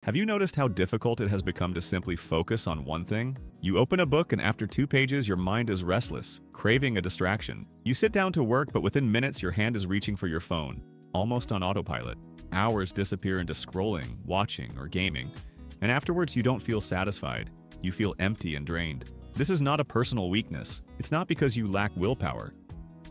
Have you noticed how difficult it has become to simply focus on one thing? You open a book and after 2 pages your mind is restless, craving a distraction. You sit down to work, but within minutes your hand is reaching for your phone, almost on autopilot. Hours disappear into scrolling, watching, or gaming, and afterwards you don't feel satisfied. You feel empty and drained. This is not a personal weakness. It's not because you lack willpower.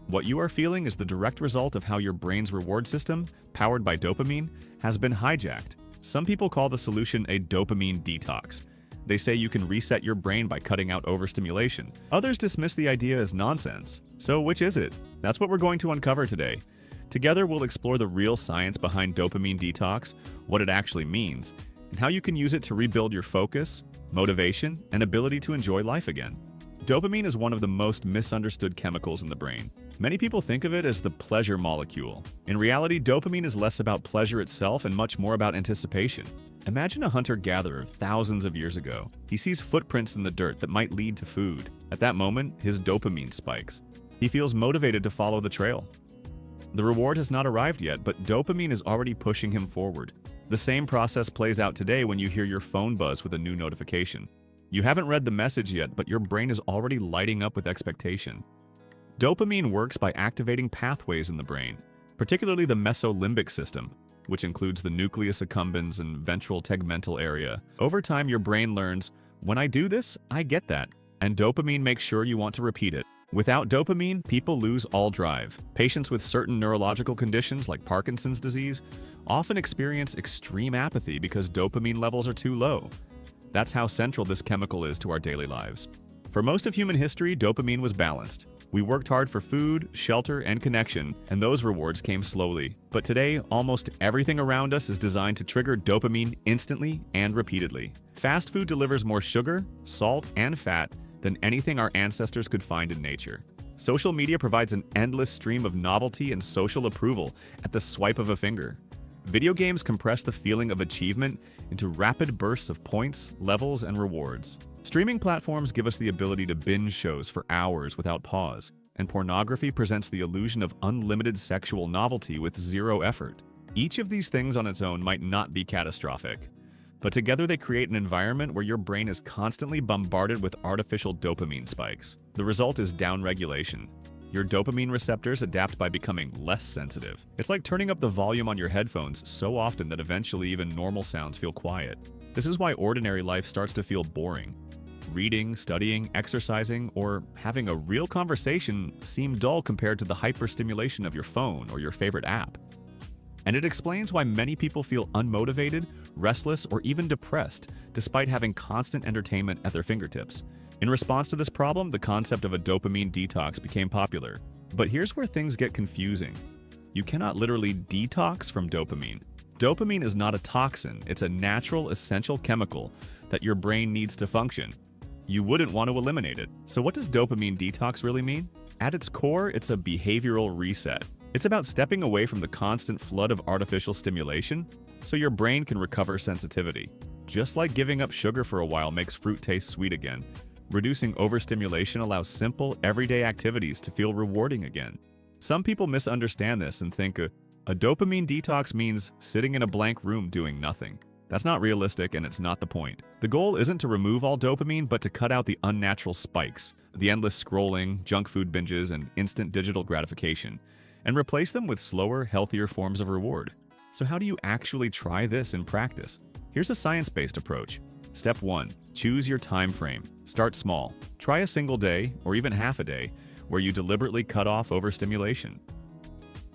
What you are feeling is the direct result of how your brain's reward system, powered by dopamine, has been hijacked. Some people call the solution a dopamine detox. They say you can reset your brain by cutting out overstimulation. Others dismiss the idea as nonsense. So which is it? That's what we're going to uncover today. Together we'll explore the real science behind dopamine detox, what it actually means, and how you can use it to rebuild your focus, motivation, and ability to enjoy life again. Dopamine is one of the most misunderstood chemicals in the brain. Many people think of it as the pleasure molecule. In reality, dopamine is less about pleasure itself and much more about anticipation. Imagine a hunter-gatherer thousands of years ago. He sees footprints in the dirt that might lead to food. At that moment, his dopamine spikes. He feels motivated to follow the trail. The reward has not arrived yet, but dopamine is already pushing him forward. The same process plays out today when you hear your phone buzz with a new notification. You haven't read the message yet, but your brain is already lighting up with expectation. Dopamine works by activating pathways in the brain, particularly the mesolimbic system, which includes the nucleus accumbens and ventral tegmental area. Over time, your brain learns, when I do this, I get that, and dopamine makes sure you want to repeat it. Without dopamine, people lose all drive. Patients with certain neurological conditions like Parkinson's disease often experience extreme apathy because dopamine levels are too low. That's how central this chemical is to our daily lives. For most of human history, dopamine was balanced. We worked hard for food, shelter, and connection, and those rewards came slowly. But today, almost everything around us is designed to trigger dopamine instantly and repeatedly. Fast food delivers more sugar, salt, and fat than anything our ancestors could find in nature. Social media provides an endless stream of novelty and social approval at the swipe of a finger. Video games compress the feeling of achievement into rapid bursts of points, levels, and rewards. Streaming platforms give us the ability to binge shows for hours without pause, and pornography presents the illusion of unlimited sexual novelty with zero effort. Each of these things on its own might not be catastrophic, but together they create an environment where your brain is constantly bombarded with artificial dopamine spikes. The result is downregulation. Your dopamine receptors adapt by becoming less sensitive. It's like turning up the volume on your headphones so often that eventually even normal sounds feel quiet. This is why ordinary life starts to feel boring. Reading, studying, exercising, or having a real conversation seem dull compared to the hyperstimulation of your phone or your favorite app. And it explains why many people feel unmotivated, restless, or even depressed, despite having constant entertainment at their fingertips. In response to this problem, the concept of a dopamine detox became popular. But here's where things get confusing. You cannot literally detox from dopamine. Dopamine is not a toxin, it's a natural, essential chemical that your brain needs to function. You wouldn't want to eliminate it. So what does dopamine detox really mean? At its core, it's a behavioral reset. It's about stepping away from the constant flood of artificial stimulation so your brain can recover sensitivity. Just like giving up sugar for a while makes fruit taste sweet again, reducing overstimulation allows simple, everyday activities to feel rewarding again. Some people misunderstand this and think a dopamine detox means sitting in a blank room doing nothing. That's not realistic, and it's not the point. The goal isn't to remove all dopamine, but to cut out the unnatural spikes, the endless scrolling, junk food binges, and instant digital gratification, and replace them with slower, healthier forms of reward. So how do you actually try this in practice? Here's a science-based approach. Step 1. Choose your time frame. Start small. Try a single day, or even half a day, where you deliberately cut off overstimulation.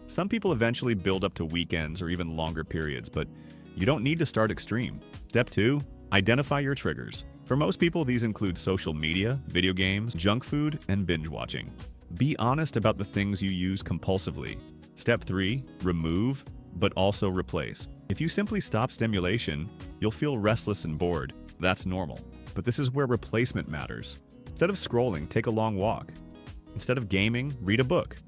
Some people eventually build up to weekends or even longer periods, but you don't need to start extreme. Step 2. Identify your triggers. For most people, these include social media, video games, junk food, and binge watching. Be honest about the things you use compulsively. Step 3. Remove, but also replace. If you simply stop stimulation, you'll feel restless and bored. That's normal. But this is where replacement matters. Instead of scrolling, take a long walk. Instead of gaming, read a book.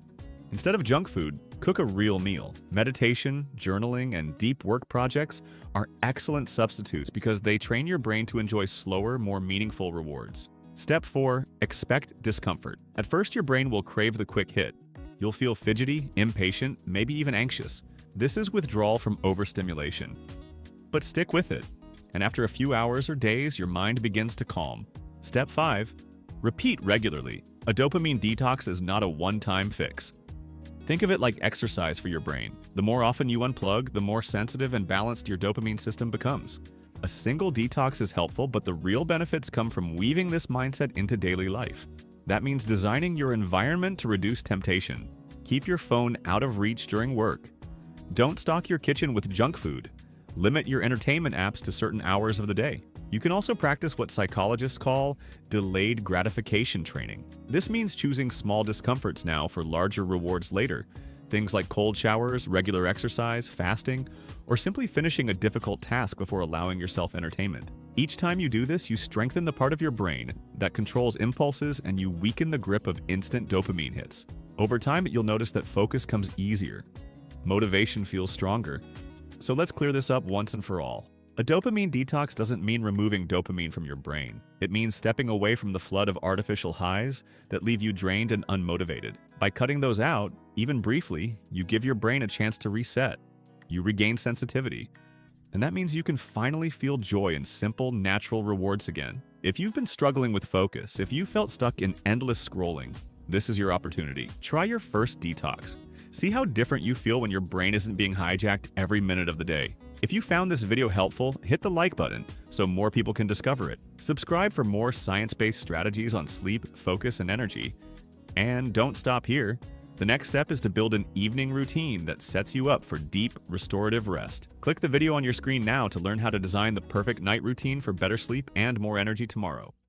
Instead of junk food, cook a real meal. Meditation, journaling, and deep work projects are excellent substitutes because they train your brain to enjoy slower, more meaningful rewards. Step 4. Expect discomfort. At first, your brain will crave the quick hit. You'll feel fidgety, impatient, maybe even anxious. This is withdrawal from overstimulation. But stick with it. and after a few hours or days, your mind begins to calm. Step 5. Repeat regularly. A dopamine detox is not a one-time fix. Think of it like exercise for your brain. The more often you unplug, the more sensitive and balanced your dopamine system becomes. A single detox is helpful, but the real benefits come from weaving this mindset into daily life. That means designing your environment to reduce temptation. Keep your phone out of reach during work. Don't stock your kitchen with junk food. Limit your entertainment apps to certain hours of the day. You can also practice what psychologists call delayed gratification training. This means choosing small discomforts now for larger rewards later. Things like cold showers, regular exercise, fasting, or simply finishing a difficult task before allowing yourself entertainment. Each time you do this, you strengthen the part of your brain that controls impulses and you weaken the grip of instant dopamine hits. Over time, you'll notice that focus comes easier. Motivation feels stronger. So let's clear this up once and for all. A dopamine detox doesn't mean removing dopamine from your brain. It means stepping away from the flood of artificial highs that leave you drained and unmotivated. By cutting those out, even briefly, you give your brain a chance to reset. You regain sensitivity. And that means you can finally feel joy in simple, natural rewards again. If you've been struggling with focus, if you felt stuck in endless scrolling, this is your opportunity. Try your first detox. See how different you feel when your brain isn't being hijacked every minute of the day. If you found this video helpful, hit the like button so more people can discover it. Subscribe for more science-based strategies on sleep, focus, and energy. And don't stop here. The next step is to build an evening routine that sets you up for deep, restorative rest. Click the video on your screen now to learn how to design the perfect night routine for better sleep and more energy tomorrow.